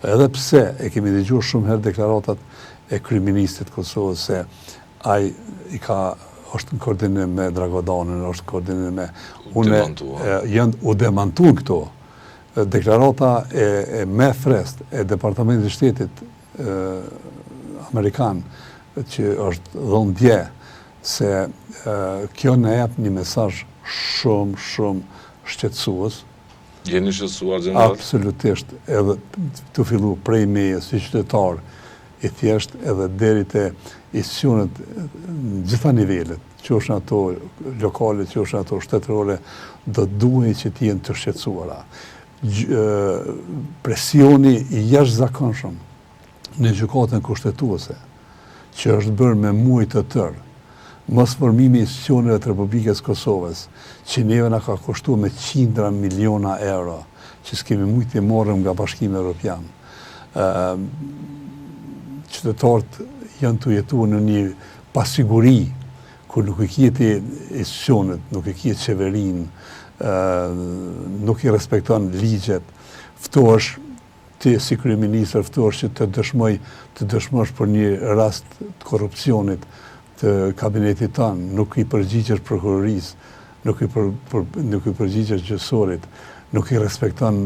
Edhe pse e kemi dëgjuar shumë herë deklaratat e kryeministit Kosovës se ai është në koordinim me Dragodanin, është në koordinim me janë u demantuan këto. Deklarata e me frest e Departamentit të Shtetit Amerikan që është dhënë dje se kjo na jep një mesazh shumë shqetësues. Jeni shqetësuar general? Absolutisht, edhe të fillu prej meje si qytetar i thjesht edhe deri te institucionet në gjitha nivelet, që është ato lokale, që është ato shtetërore, do duhet që të jenë të shqetësuara. Presioni i jashtëzakonshëm në gjykatën kushtetuese, që është bërë me muaj të tërë, mos formimi i institucioneve të Republikës Kosovës, që neve na ka kushtuar me qindra miliona euro, që s'kemi mujt të marrim nga Bashkimi Evropian. Qytetarët janë të jetuar në një pasiguri, ku nuk i kjeti institucionet, nuk i kjeti qeverinë, nuk i respekton ligjet, ftohesh ti si kryeministër, ftohesh që të dëshmosh për një rast të korrupsionit të kabinetit tanë, nuk i përgjigjesh prokurorisë, nuk i përgjigjesh gjyqësorit, nuk i respekton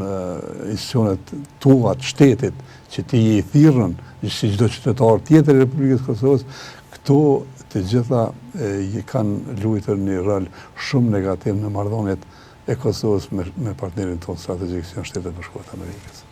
institucionet tua të shtetit që ti je i thirrën, si çdo qytetar tjetër i Republikës Kosovës, këto të gjitha kanë luajtur një rol shumë negativ në marrëdhëniet e Kosovës me partnerin tonë strategjik që janë Shtetet Bashkuara të Amerikës.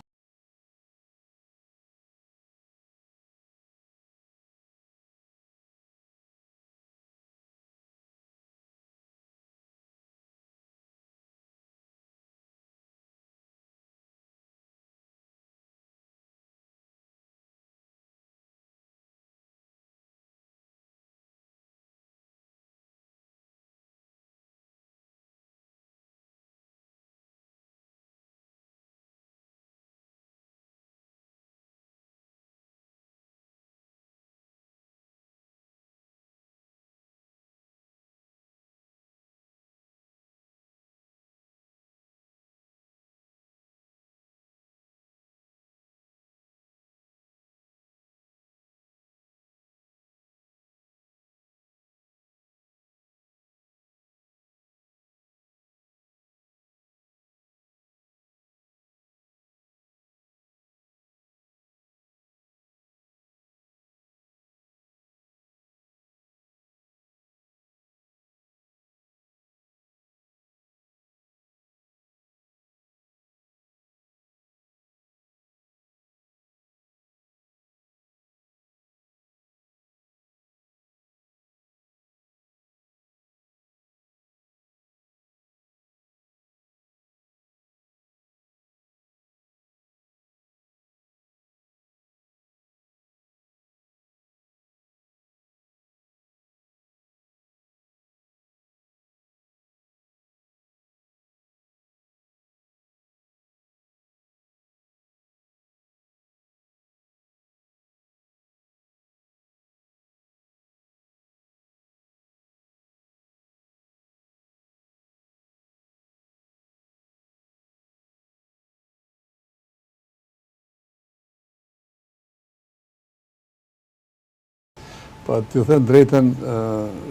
Pa t'ju them drejtën,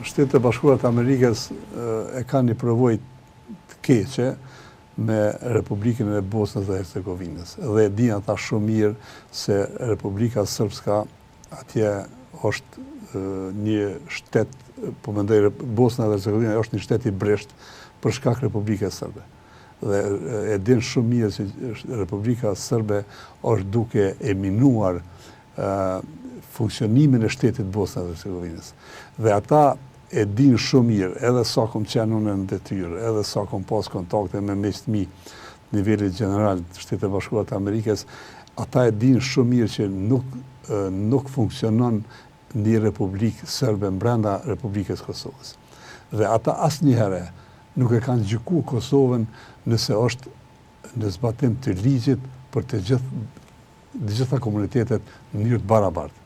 Shtetet Bashkuara të Amerikës e kanë një përvojë të keqe me Republikën e Bosnës dhe Hercegovinës. Dhe e dinë ata shumë mirë se Republika Srpska atje është një shtet, po mendoj Bosna dhe Hercegovina është një shtet i bresht për shkak Republikës Srpske. Dhe e dinë shumë mirë se Republika Srpske është duke e minuar funksionimin e shtetit Bosna dhe Hercegovinës. Dhe ata e dinë shumë mirë, edhe sa kom qenë unë në detyrë, edhe sa kom pas kontakte me mesmi nivelit general të Shtetet Bashkuara të Amerikës, ata e dinë shumë mirë që nuk funksionon një Republikë Srpske brenda Republikës Kosovës. Dhe ata asnjëherë nuk e kanë gjykuar Kosovën nëse është në zbatim të ligjit për të gjitha komunitetet në mënyrë të barabartë.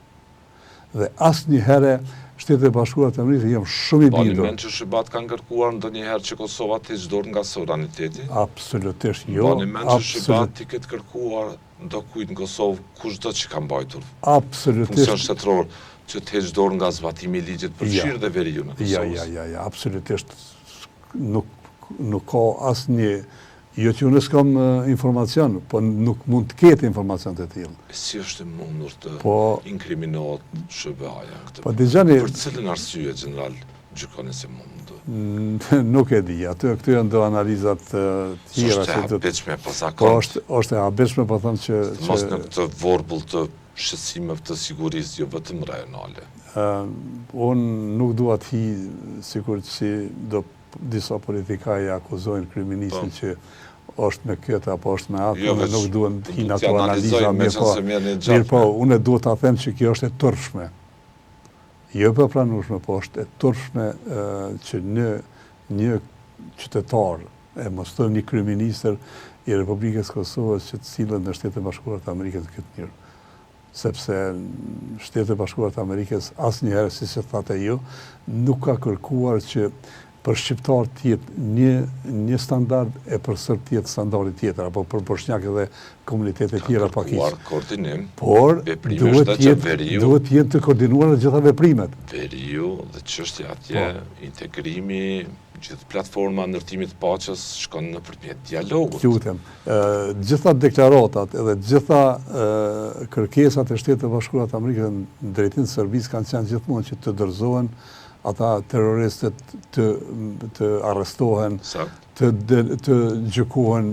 Dhe asnjëherë Shtetet e Bashkuara të Amerikës jam shumë i bindur. Bani mend që SHBA kanë kërkuar ndonjëherë që Kosova të heqë dorë nga sovraniteti? Absolutisht jo. Bani mend që SHBA të ketë kërkuar ndokujt në Kosovë kushdo që ka mbajtur funksion shtetëror që të heqë dorë nga zbatimi i ligjit për Shqirë dhe Veriu në Kosovës? Ja, absolutisht. Nuk ka asnjë. Jo që unë s'kam informacion, po nuk mund të ketë informacion të tillë. Si është e mundur të inkriminohet SHBA-ja këtë? Po dëgjoni, për cilën arsye general gjykoni se mund? Nuk e di, këtu janë do analizat tjera. Është e habitshme po zakon. Është e habitshme, po them që mos në këtë vorbull të shqetësimeve të sigurisë, jo vetëm rajonale. Unë nuk dua të hi sikur si do disa politikaj akuzojnë kryeministin që është me këtë apo është me atë, unë nuk duhen të hinë ato analiza, mirë po, unë duhet ta them që kjo është e turpshme. Jo për pranueshme, po është e turpshme që një qytetar, mos them një kryeministër i Republikës Kosovës që të sillet në Shtetet e Bashkuara të Amerikës në këtë mënyrë. Sepse Shtetet e Bashkuara të Amerikës asnjëherë, si se thatë ju, nuk ka kërkuar që për shqiptar tjetë një standard e për sërb tjetë standardi tjetër, apo për bosnjak dhe komunitetet tjera pakisë. Ka kërkuar koordinim, por duhet jetë të koordinuar në gjitha veprimet. Veriu dhe çështja atje, integrimi, gjithë platforma ndërtimit paqes shkon nëpërmjet dialogut. Lutem, gjitha deklaratat edhe gjitha kërkesat e Shtetit të Bashkuara të Amerikës në drejtim të Serbisë kanë qenë gjithmonë që të dorëzohen ata terroristët të arrestohen, të gjykohen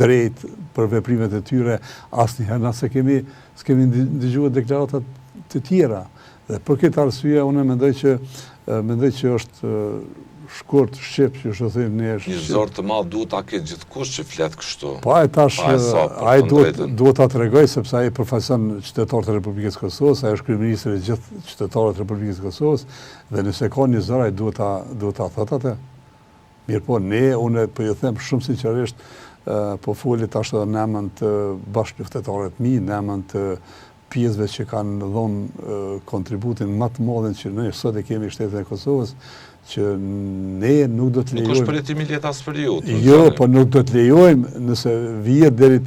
drejt për veprimet e tyre, asnjëherë na s'kemi dëgjuar deklaratat të tjera. Dhe për këtë arsye unë mendoj që është shkurt shqip që është thënë ne është. Një zor të madh duhet ta ketë gjithkusht që flet kështu. Po ai tash ai duhet ta tregoj sepse ai përfaqëson qytetarët e Republikës së Kosovës, ai është kryeministri i gjithë qytetarëve të Republikës së Kosovës dhe nëse ka një zor ai duhet ta thotë atë. Mirpo unë po ju them shumë sinqerisht, po folit tash edhe në emën të bashkëluftëtarëve të mi, në emën të pjesëve që kanë dhënë kontributin më të madh që ne sot e kemi Shtetin e Kosovës, që ne nuk do të lejojmë. Nuk është përjetimi i lehtë as për ju. Jo, po nuk do të lejojmë nëse vihet deri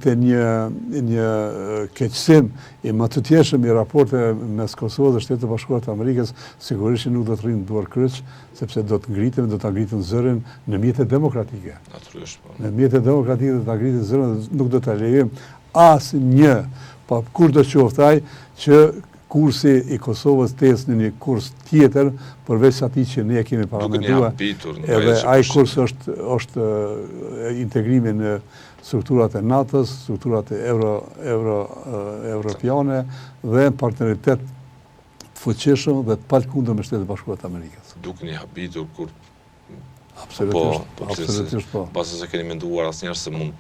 te një keqësim i mëtëtjeshëm i raporte mes Kosovës dhe Shtetit të Bashkuara të Amerikës, sigurisht nuk do të rrinë duar kryq, sepse do të ngritim zërin në mjetet demokratike. Natyrisht po. Në mjetet demokratike do ta ngritim zërin, nuk do ta lejojmë asnjë, po kur do qoftë ai që kursi i Kosovës të ecë në një kurs tjetër, përveç atij që ne kemi paramenduar. Edhe ai kurs është integrimi në strukturat e NATO-s, strukturat e europiane dhe partneritet të fuqishëm dhe të palkundër me Shtetet e Bashkuara të Amerikës. Dukeni habitur kur absolutisht po. Pasi se keni menduar asnjëherë se mund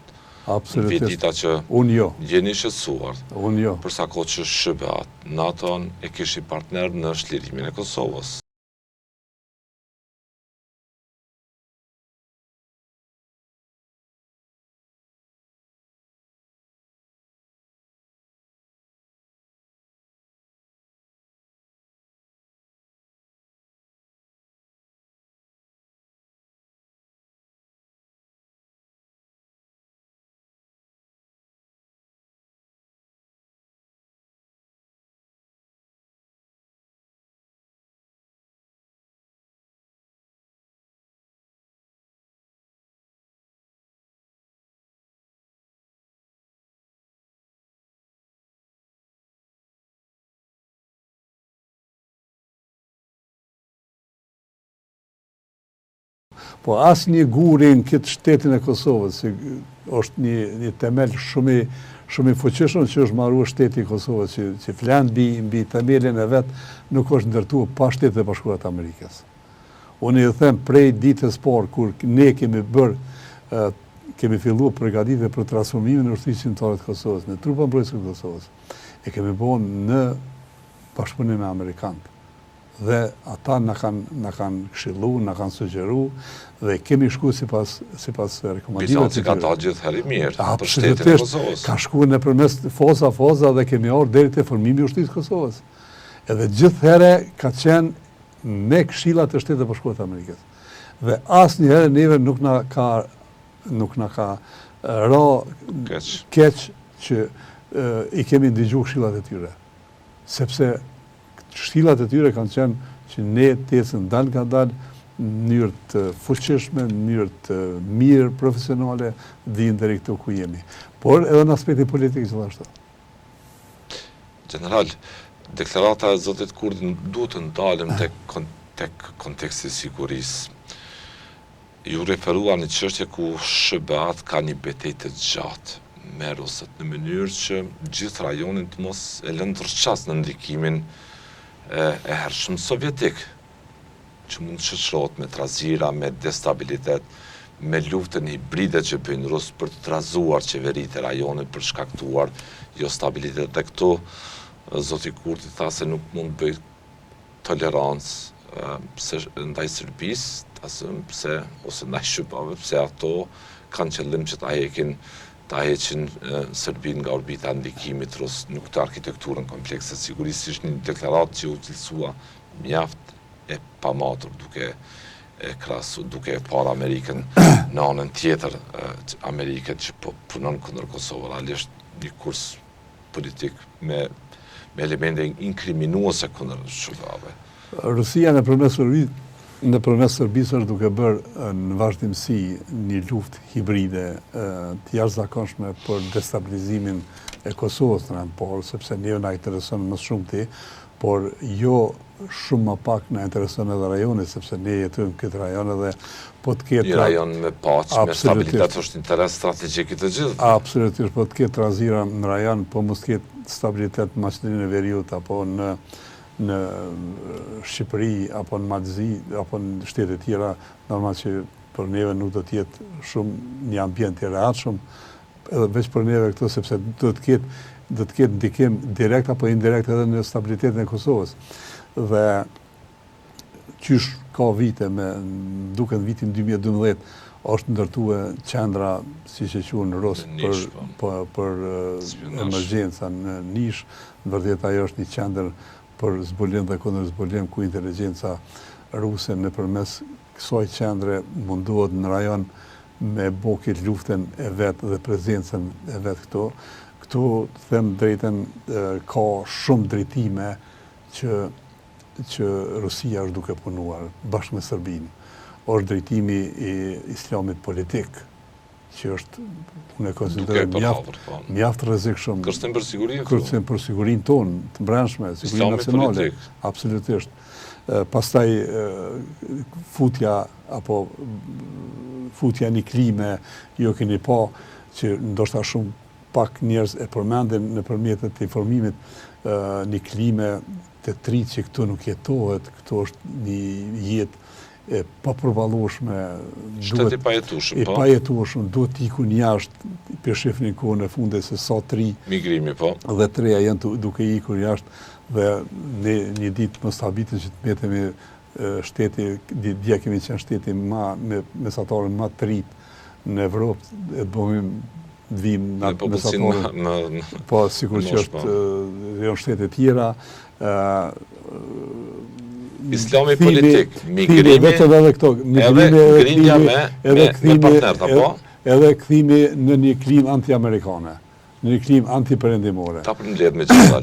Absolutisht. Që unë jo. Jeni shqetësuar. Unë jo. Përsa kohë që SHBA, NATO-n e kishi partner në shlirimin e Kosovës. Po asë një guri në këtë shtetin e Kosovës, është një temel shumë i fuqishëm që është marrua shteti i Kosovës, që flan mbi themelin e vet, nuk është ndërtuar pa Shtetet e Bashkuara të Amerikës. Unë i them prej ditës parë kur ne kemi filluar përgatitje për transformimin e ushtrisë shqiptare të Kosovës në trupa mbrojtëse të Kosovës. E kemi bën në bashkëpunim me amerikanët. dhe ata na kanë këshillu, na kanë sugjeru dhe kemi shku sipas rekomandimeve. Bizanci ka dalë gjithë herë mirë për shtetin e Kosovës. Ka shku nëpërmes foza dhe kemi orë deri te formimi i Ushtrisë Kosovës. Edhe gjithë herë ka qenë me këshillat e Shtetit të Bashkuar të Amerikës. Dhe asnjëherë neve nuk na ka ra keq që i kemi ndëgjuar këshillat e tyre. Sepse këshillat e tyre kanë qenë që ne të ecëm dal nga dal në mënyrë të fuqishme, në mënyrë të mirë, profesionale, vinë deri këtu ku jemi. Por edhe në aspektin politik gjithashtu. General, deklarata e zotit Kurdi duhet të ndalem tek konteksti i sigurisë. Ju referua një çështje ku SBA ka një betejë të gjatë me rusët në mënyrë që gjithë rajonin të mos e lënë tërças në ndikimin e hershëm sovjetik, që mund të shoqërohet me trazira, me destabilitet, me luftën hibride që bëjnë rusë për të trazuar qeveritë e rajonit, për shkaktuar jo stabilitet. Dhe këtu zoti Kurti tha se nuk mund bëj tolerancë ndaj Serbisë, ose ndaj shqiptave, pse ato kanë qëllim që ta heqin Serbinë nga orbita e ndikimit rus në këtë arkitekturën komplekse sigurisë. Ishte një deklaratë që u cilësua mjaft e pamatur duke parë Amerikën në anën tjetër, Amerikën që po punon kundër Kosovës, realisht një kurs politik me elemente inkriminuese kundër shqiptarëve. Rusia nëpërmes Serbisë është duke bërë në vazhdimsi një luftë hibride të jashtëzakonshme për destabilizimin e Kosovës në por sepse ne na intereson më shumë ti, por jo shumë më pak na intereson edhe rajoni, sepse ne jetojmë këtë rajon edhe po të ketë një rajon me paqë, me stabilitet është interes strategjik i të gjithë. Absolutisht, po të ketë trazira në rajon, po mos të ketë stabilitet në Maqedoninë e Veriut apo në Shqipëri, apo në Malzi, apo në shtete tjera, normal që për neve nuk do të jetë shumë një ambient i rehatshëm, edhe veç për neve këto, sepse do të ketë ndikim direkt apo indirekt edhe në stabilitetin e Kosovës. Dhe qysh ka vite, duke në vitin 2012, është ndërtuar qendra, si që quhen në Ros, për emergjenca në Nish. Në vërtet ajo është një qendër për zbulim dhe kundër zbulim, ku inteligjenca ruse nëpërmes kësaj qendre munduhet në rajon me bokit luftën e vet dhe prezencën e vet këto. Këtu, të them drejtën, ka shumë drejtime që Rusia është duke punuar bashkë me Serbinë. Është drejtimi i islamit politik, që është, unë e konsideroj mjaft rrezikshëm. Kërcen për sigurinë Kërcen për sigurinë tonë, të brendshme, sigurinë nacionale. Absolutisht. Pastaj futja një klime, jo keni pa që ndoshta shumë pak njerëz e përmendin nëpërmjet të informimit, një klime të tritë që këtu nuk jetohet, këtu është një jetë e papërballueshme, shteti i pajetueshëm, duhet të ikun jashtë, për shifnin kohën e fundit se sa tri migrimi po. Dhe treja janë duke ikur jashtë dhe ne një ditë mos habitet që të metemi shteti, dia kemi qenë shteti mesatarin më të rit në Evropë, e të bëhim të vim në mesatarin. Po sikur që janë shtete tjera. Islami politik, migrimi, edhe ngrinja me partnerta, po? Edhe kthimi në një klim anti-amerikane, në një klim anti-perëndimore. Ta përmbledh me gjithë.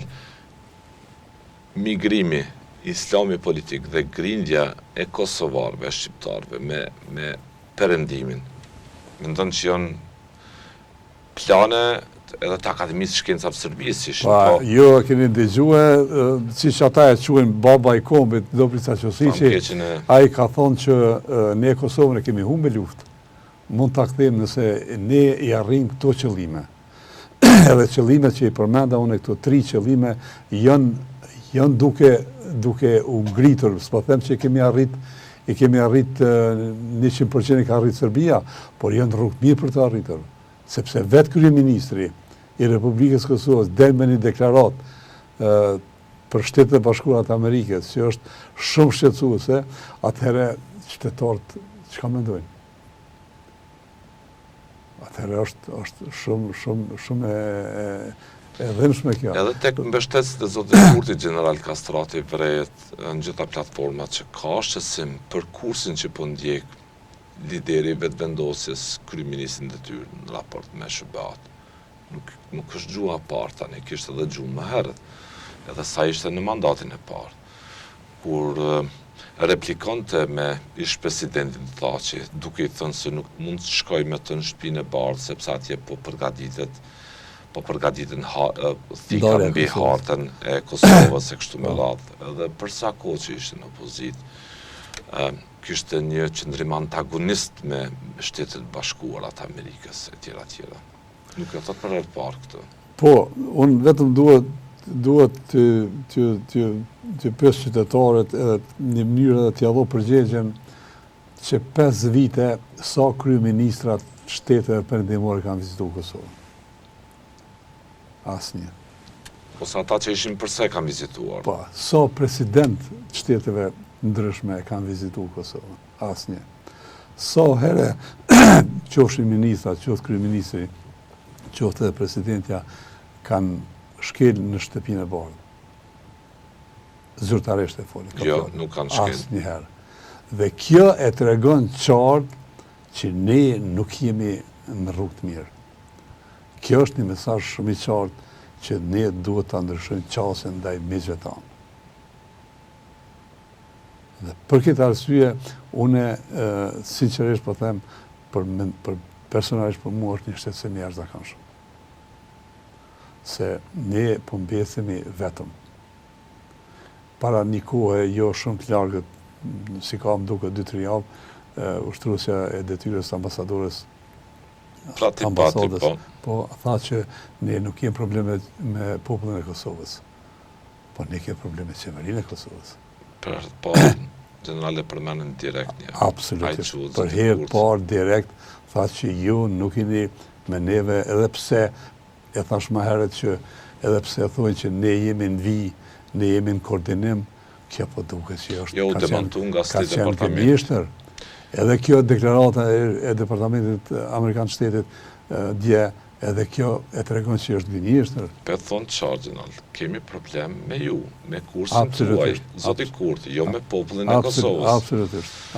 Migrimi, islami politik dhe grindja e kosovarëve, shqiptarëve me perëndimin. Mendon që janë plane edhe të Akademisë Shkencave të Serbisë ishin. Jo, keni dëgjuar, siç ata e quajnë baba i kombit, Dobrica Ćosići, ai ka thonë që ne Kosovën e kemi humbur luftë. Mund ta kthejmë nëse ne i arrijmë këto qëllime. Edhe qëllimet që i përmenda unë, këto tri qëllime janë duke u ngritur, s'po them që i kemi arrit 100% ka arrit Serbia, por janë rrugë mirë për të arritur. Sepse vetë kryeministri i Republikës Kosovës del me një deklarat për Shtetet e Bashkuara të Amerikës, që është shumë shqetësuese, atëherë qytetarët çka mendojnë? Atëherë është shumë e dhëmshme kjo. Edhe tek mbështetësit e zotit Kurti, General Kastrati vrehet në gjitha platformat që ka shqetësim për kursin që po ndjek lideri vetëvendosjes kryeministrit detyrë në raport me SBA-t. Nuk është gjua parë tani, kishte edhe gjuhë më herët, edhe sa ishte në mandatin e parë, kur replikonte me ish presidentin tha që duke i thënë se nuk mund të shkoj me të në shtëpinë e bardhë, sepse atje po përgatiten thika mbi hartën e Kosovës e kështu me radhë. Edhe përsa kohë që ishte në opozitë, kishte një qëndrim antagonist me Shtetet Bashkuara të Amerikës e tjera tjera. Nuk e thot për herë parë këtë. Po, unë vetëm duhet të pyes qytetarët edhe një mënyrë edhe t'ia dho përgjigjen që 5 vite sa kryeministrat shteteve perëndimore kanë vizituar Kosovën. Asnjë. Ose ata që ishin përse kanë vizituar. Po, sa president shteteve ndryshme kanë vizituar Kosovën. Asnjë. Sa herë qofshin ministrat, qoftë kryeministri, qoftë edhe presidentja, kanë shkel në shtëpinë e bardhë. Zyrtarisht e folën. Jo, nuk kanë shkel. Asnjëherë. Dhe kjo e tregon qartë që ne nuk jemi në rrugë të mirë. Kjo është një mesazh shumë i qartë që ne duhet ta ndryshojmë qasjen ndaj miqve tanë. Dhe për këtë arsye, une sinqerisht po them, për personalisht për mua është një shqetësim i jashtëzakonshëm. Se ne po mbesemi vetëm. Para një kohe jo shumë të largët, si ka më duke 2-3 javë, ushtruesja e detyrës ambasadores ambasadës, po tha që ne nuk kemi probleme me popullin e Kosovës, po ne kemi probleme me qeverinë e Kosovës. Po, generale përmendën direkt një. Absolutisht. Për herë parë direkt tha që ju nuk jeni me neve, edhe pse e thash më herët që edhe pse thonë që ne jemi në vijë, ne jemi në koordinim, kjo po duket që është jo, ka qenë gënjeshtër. Edhe kjo deklarata e Departamentit Amerikan Shtetit dje, edhe kjo e tregon që është gënjeshtër. Pe thonë qartë, Gjenal, kemi problem me ju, me kursin tuaj, zoti Kurti, jo me popullin e Kosovës. Absolutisht.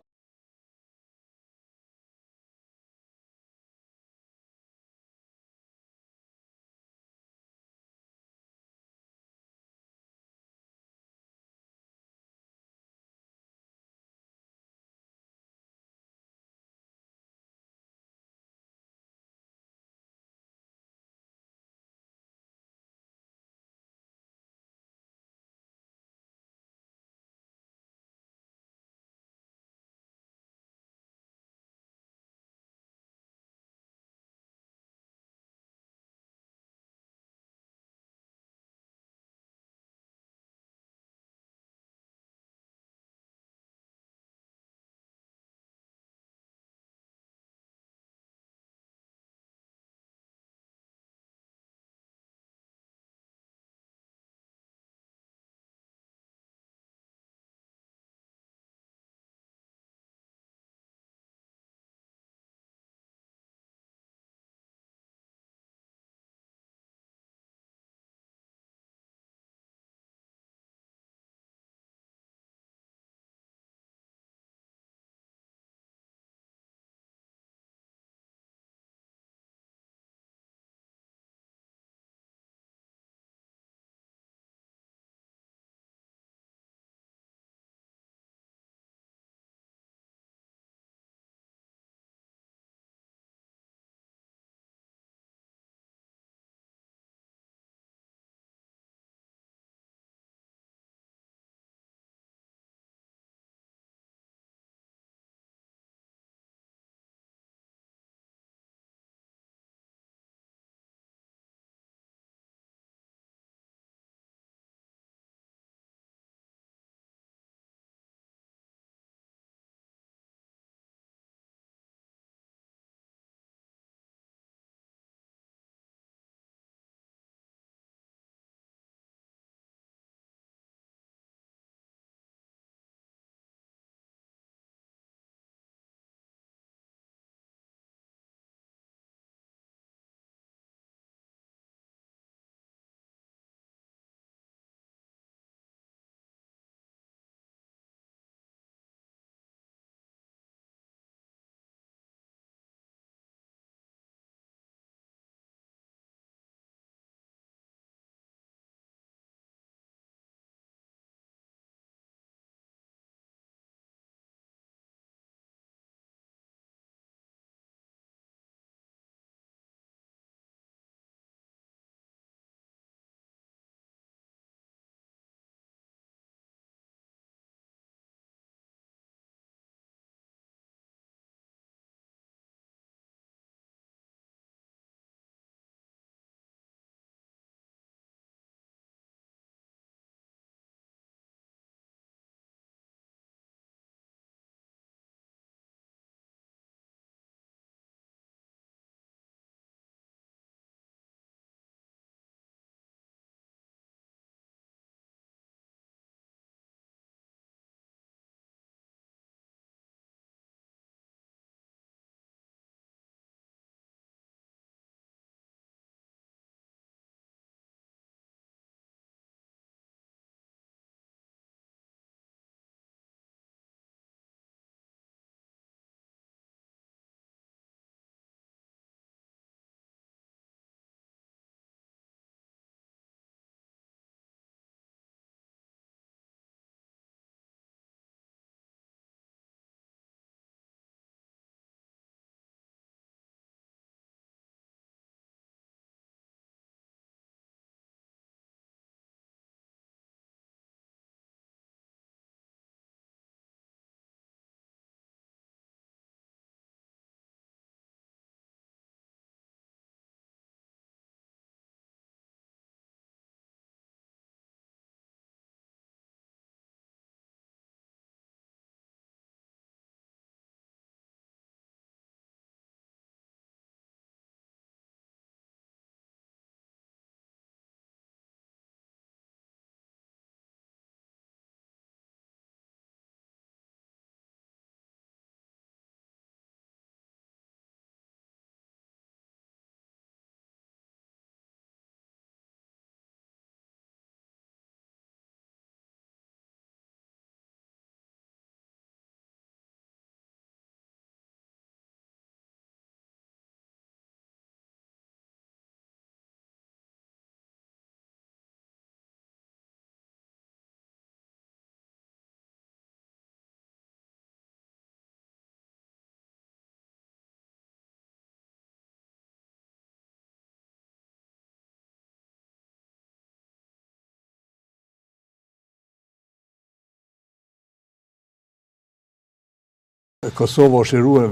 Kosova është shirue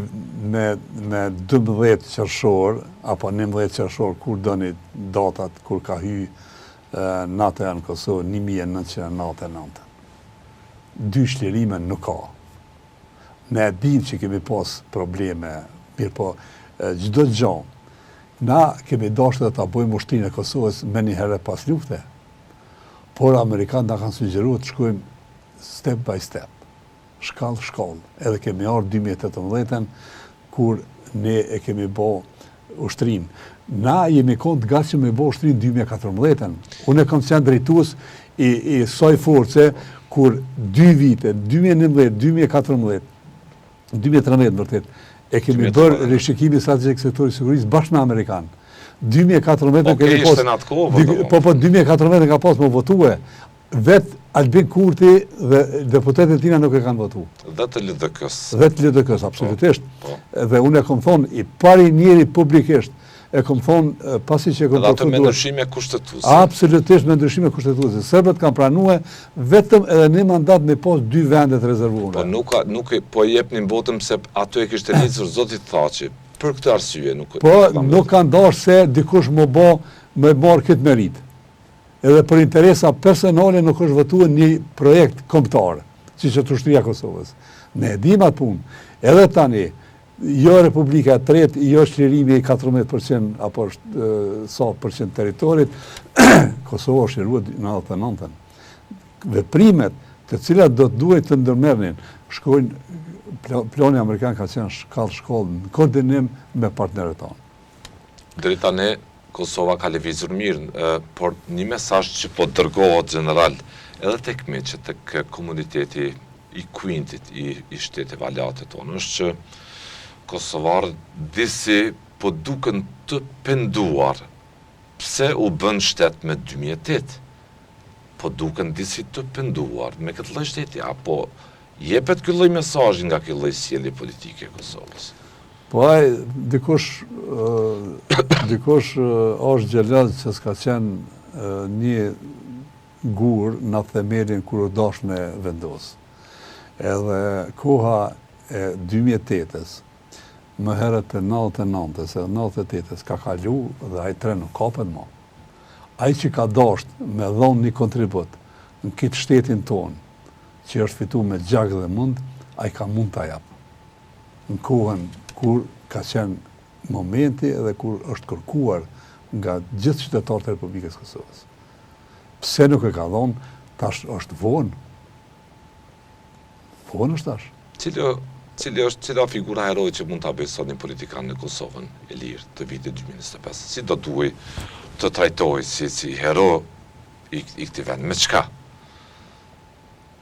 me 12 qershor, apo 19 qershor, kur doni datat, kur ka hy NATO në Kosovë, 1999. 2 shlirime nuk ka. Ne dim që kemi pas probleme, mirë po, gjdo gjanë. Na kemi dashur të ta bëjmë ushtrinë e Kosovës me një herë pas lufte, por Amerikanë na kanë sugjeruar të shkojmë step by step, shkallë, edhe kemi ardhur 2018 kur ne e kemi bë ushtrinë. Na jemi të gatshëm me bë ushtrinë 2014. Unë kam qenë drejtues i soj force kur 2 vite, 2019, 2014, 2013 vërtet, e kemi bërë rishikimin strategjik sektorit sigurisë bashkë me Amerikanë. 2014 kemi pas. Po 2014 ka pas më votue. Vetë Albin Kurti dhe deputetët tina nuk e kanë votu. Dhe të LDK-s. Dhe të LDK-s, absolutisht. Dhe unë e kom thonë, i pari njeri publikisht, e kom thonë, pasi që e kom përfunduar. Dhe ato me ndryshime kushtetuese. Absolutisht me ndryshime kushtetuese. Serbët kanë pranuar vetëm edhe një mandat me pas 2 vendet rezervuara. Po jepnin votëm se ato e kishte nisur zoti Thaçi. Për këtë arsye nuk. Po nuk kanë dashur se dikush më marr këtë merit. Edhe për interesa personale nuk është votuar një projekt kombëtar, siç është ushtria e Kosovës. Ne e dim atë punë. Edhe tani, jo Republika e Tretë, jo çlirimi 14% apo sa përcent territorit, Kosova është shëruar në 99. Veprimet të cilat do të duhet të ndërmerrnin, shkojnë plani amerikan ka qenë shkallë në koordinim me partnerët tanë. Deri tani Kosova ka lëvizur mirë, por një mesazh që po dërgohet general edhe tek meqet, tek komuniteti i Kuintit, i shteteve aleate tonë, është që kosovarët disi po duken të penduar. Pse u bën shtet me 2008? Po duken disi të penduar me këtë lloj shteti, apo jepet ky lloj mesazhi nga ky lloj sjellje politike e Kosovës? Po dikush është gjelaz që s'ka qenë një gur në themelin kur u dash me vendos. Edhe koha e 2008-s, më herët e 99-s edhe 98-s ka kalu dhe ai tren nuk kapet më. Ai që ka dasht me dhon një kontribut në këtë shtetin tonë, që është fitu me gjak dhe mund, ai ka mund ta jap. Në kohën kur ka qenë momenti edhe kur është kërkuar nga gjithë qytetarët e Republikës Kosovës. Pse nuk e ka dhonë, tash është vonë. Vonë është tash. Cila figura heroi që mund ta bëjë sot një politikan në Kosovën e lirë të vitit 2025? Si do duhej të trajtohej si hero i këtij vendi? Me çka?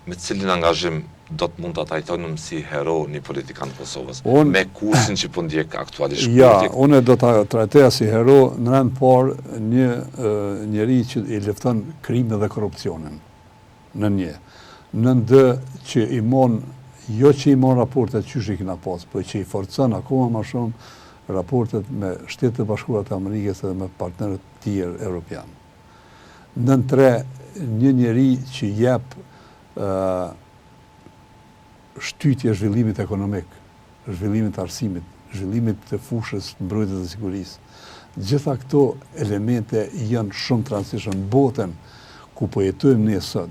Me cilin angazhim do të mund të trajtojmë si hero një politikan të Kosovës, me kursin që po ndjek aktualisht politik? Ja, unë do ta trajtoja si hero në rand parë një njeri që i lufton krimin dhe korrupsionin. Në një. Në ndë që i mon, jo që i mon raportet që i kina pas, po që i forcon akoma më shumë raportet me Shtetet e Bashkuara të Amerikës dhe me partnerët tjerë evropian. Në tre, një njeri që jep shtytje zhvillimit ekonomik, zhvillimit të arsimit, zhvillimit të fushës mbrojtjes dhe sigurisë. Gjitha këto elemente janë shumë të rëndësishme në botën ku po jetojmë ne sot,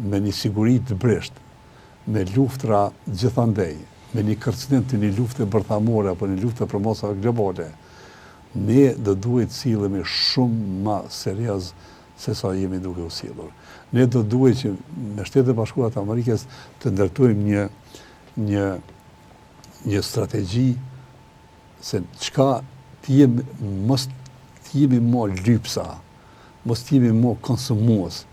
me një siguri të brisht, me luftra gjithandej, me një kërcënim të një lufte bërthamore apo një lufte për mosave globale, ne do duhet sillemi shumë më serioz se sa jemi duke u sillur. Ne do duhet që me Shtetet e Bashkuara të Amerikës të ndërtojmë një strategji se çka mos t'jemi më lypsa, mos t'jemi më konsumues,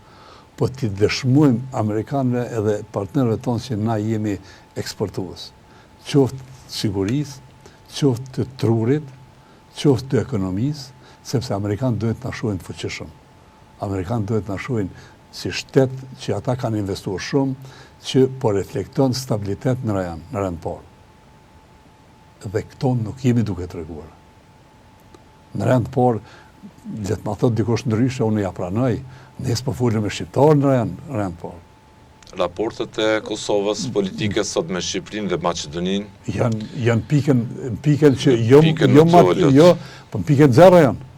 po t'i dëshmojmë amerikanëve edhe partnerëve tonë që na jemi eksportues. Qoftë sigurisë, qoftë të trurit, qoftë të ekonomisë, sepse amerikanë duhet të na shohin të fuqishëm. Amerikanë duhet të na shohin si shtet që ata kanë investuar shumë, që po reflekton stabilitet në rand parë. Dhe këto nuk jemi duke treguar. Në rand parë, letë ma thot dikush ndryshe, unë ja pranoj, nes po folëm me shqiptarë në rand parë. raportet e Kosovës politike sot me Shqipërinë dhe Maqedoninë? Janë pikën që po pikën zero janë.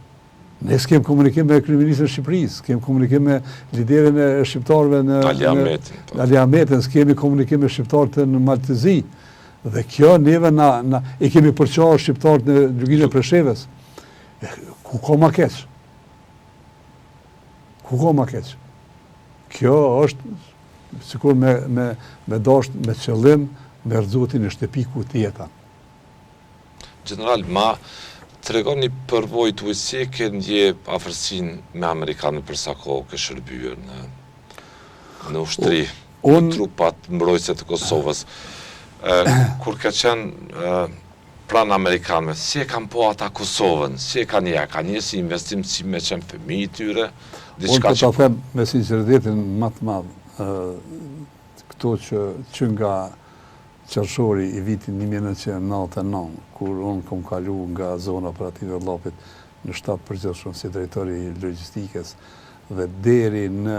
Ne s'kem komunikim me kryeministrin e Shqipërisë, s'kem komunikim me liderin e shqiptarëve në Ali Ahmetin, s'kemi komunikim me shqiptarët në Maltezi. Dhe kjo neve e kemi përqarë shqiptarët në luginë e Preshevës. Ku ka ma keq? Ku ka ma keq? Kjo është sikur me dasht, me qëllim, me rëzotin në shtëpi ku tjeta. General, ma të regoni përvoj të ujësi ke ndje afërsin me Amerikanë për sa kohë ke shërbyer në ushtri, në trupat mbrojtëse të Kosovës. Kur ka qenë pranë Amerikanëve, si e kanë po ata Kosovën, si e kanë ka një si investim si me qenë fëmijë i tyre? Unë për të them me sinceritetin më të madh, këto që nga qershori i vitin 1999, kur unë kom kalu nga zona operative Llapit në shtab përgjithshëm si drejtori i logjistikës dhe deri në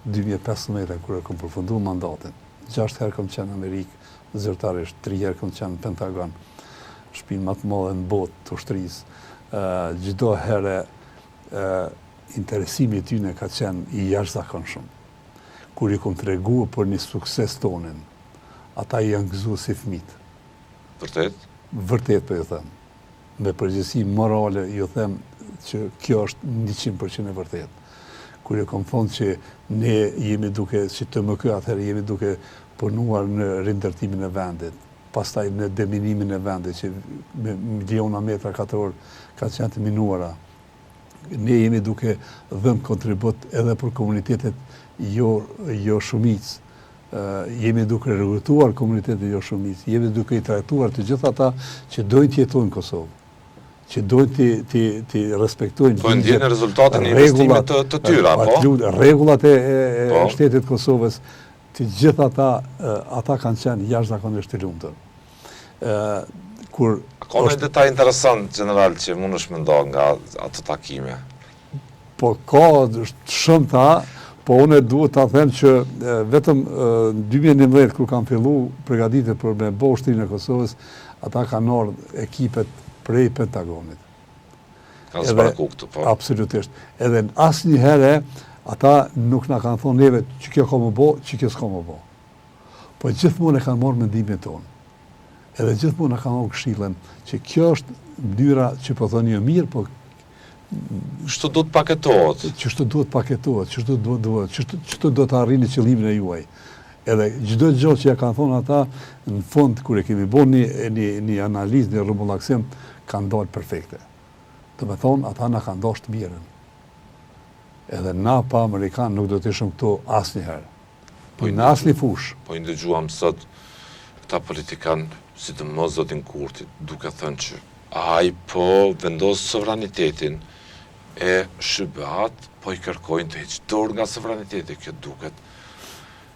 2015 kur e kom përfunduar mandatin. 6 herë kom qenë në Amerikë, zyrtarisht, 3 herë kom qenë në Pentagon, shtëpinë më të madhe në botë të ushtrisë. Çdo herë interesimi i tyre ka qenë i jashtëzakonshëm. Kur i kom treguar për një sukses tonin, ata janë gëzuar si fëmijë. Vërtet? Vërtet po ju them. Me përgjegjësi morale ju them që kjo është 100% e vërtet. Kur i kom thonë që ne jemi duke, si të më atëherë jemi duke punuar në rindërtimin e vendit, pastaj në deminimin e vendit, që me miliona metra katror ka qenë të minuara. Ne jemi duke dhënë kontribut edhe për komunitetet jo shumicë. Jemi duke rregulluar komunitetet jo shumicë. Jemi duke i trajtuar të gjithë ata që dojnë të jetojnë në Kosovë, që dojnë të respektojnë po ndjeni rezultatin e investimit të tyre, po? Rregullat e shtetit Kosovës, të gjithë ata kanë qenë jashtëzakonisht të lumtur. Ka një detaj interesant, general, që mund është mendo nga ato takime? Po ka shumë ta, po unë duhet ta them që vetëm në 2011 kur kam fillu përgatitjet për me bë ushtrinë e Kosovës, ata kanë ardhur ekipet prej Pentagonit. Kanë sparku këtu, po? Absolutisht. Edhe asnjëherë ata nuk na kanë thonë neve që kjo ka më bë, që kjo s'ka më bë. Po gjithmonë e kanë marrë mendimin tonë. Edhe gjithmonë na kanë marrë këshillën që kjo është mënyra që po thonë jo mirë, po ç'to do të paketohet. Ç'to duhet paketohet, ç'to do të arrini qëllimin e juaj. Edhe çdo gjë që ja kanë thonë ata, në fund kur e kemi bërë një analizë, një rrumbullaksim, kanë dalë perfekte. Do të thonë ata na kanë dashur të mirën. Edhe na pa Amerikan nuk do të ishim këtu asnjëherë. Po në asnjë fush. Po i ndëgjuam sot këta politikan, sidomos zotin Kurti, duke thënë që ai po vendos sovranitetin e SHBA-t, po i kërkojnë të heqë dorë nga sovraniteti. Kjo duket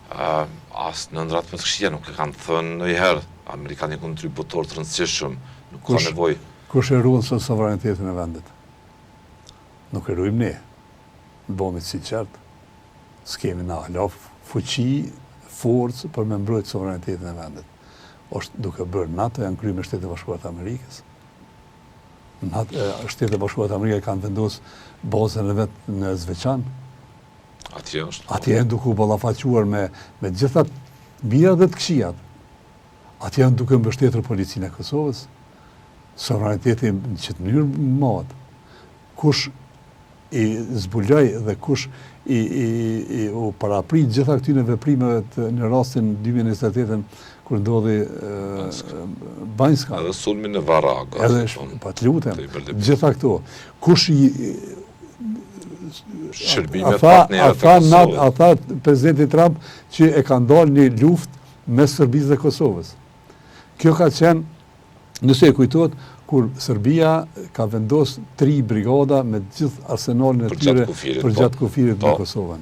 as në ëndrat më të këqija nuk e kanë thënë ndonjëherë. Amerikani kontributor të rëndësishëm, nuk ka nevojë. Kush e ruan sovranitetin e vendit? Nuk e ruajmë ne. Bëmi sinqert. S'kemi na alof fuqi, forcë për me mbrojtë sovranitetin e vendit. Është duke bërë NATO, janë kryer me Shtetet e Bashkuara të Amerikës. Shtetet e Bashkuara të Amerikës kanë vendosur bazën e vet në Zveçan. Atje është. Atje janë duke u ballafaquar me gjitha mirat dhe të këqijat. Atje janë duke mbështetur policinë e Kosovës. Sovraniteti në qëtë mënyrë madh. Kush i zbuloj dhe kush u paraprit gjitha këtyre veprimeve në rastin 2028 kur ndodhi Banjska. Edhe sulmin e Varaga. Edhe pa të lutem. Gjitha këto. Kush shërbimet partnerët e Kosovës. Ata presidenti Trump që e kanë dalë një luftë mes Serbisë dhe Kosovës. Kjo ka qenë, nëse e kujtohet, kur Serbia ka vendosur 3 brigada me gjithë arsenalin e tyre për gjatë kufirit në Kosovën.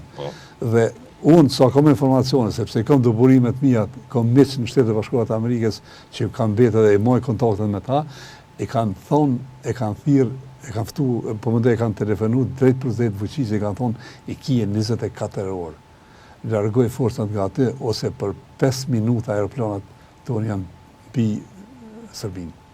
Dhe unë, sa kam informacione, sepse kam duburimet mia, kam miq në Shtetet e Bashkuara të Amerikës që kanë mbetë dhe e moj kontaktet me ta, e kanë thonë, e kanë thirrë, e kanë ftu, po më e kanë telefonu drejt për drejt fuqisë, e kanë thonë i kije 24 orë. largoj forcat nga aty, ose për 5 minuta aeroplanat tonë janë mbi Serbinë.